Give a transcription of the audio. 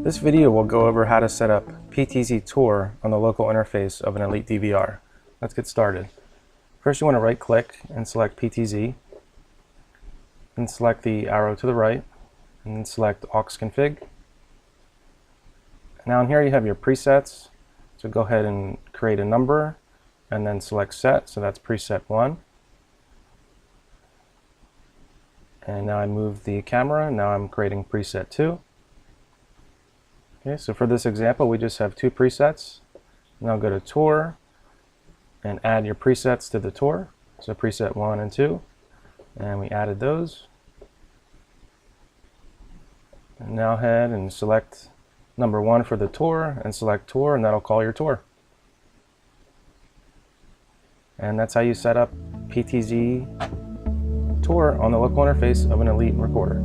This video will go over how to set up PTZ Tour on the local interface of an Elite DVR. Let's get started. First, you want to right click and select PTZ, and select the arrow to the right, and then select aux config. Now in here you have your presets, so go ahead and create a number and then select set, so that's preset 1. And now I move the camera, now I'm creating preset 2. Okay, so for this example we just have 2 presets. Now go to Tour and add your presets to the tour, so preset 1 and 2, and we added those. And now head and select number 1 for the tour and select tour, and that'll call your tour. And that's how you set up PTZ Tour on the local interface of an Elite recorder.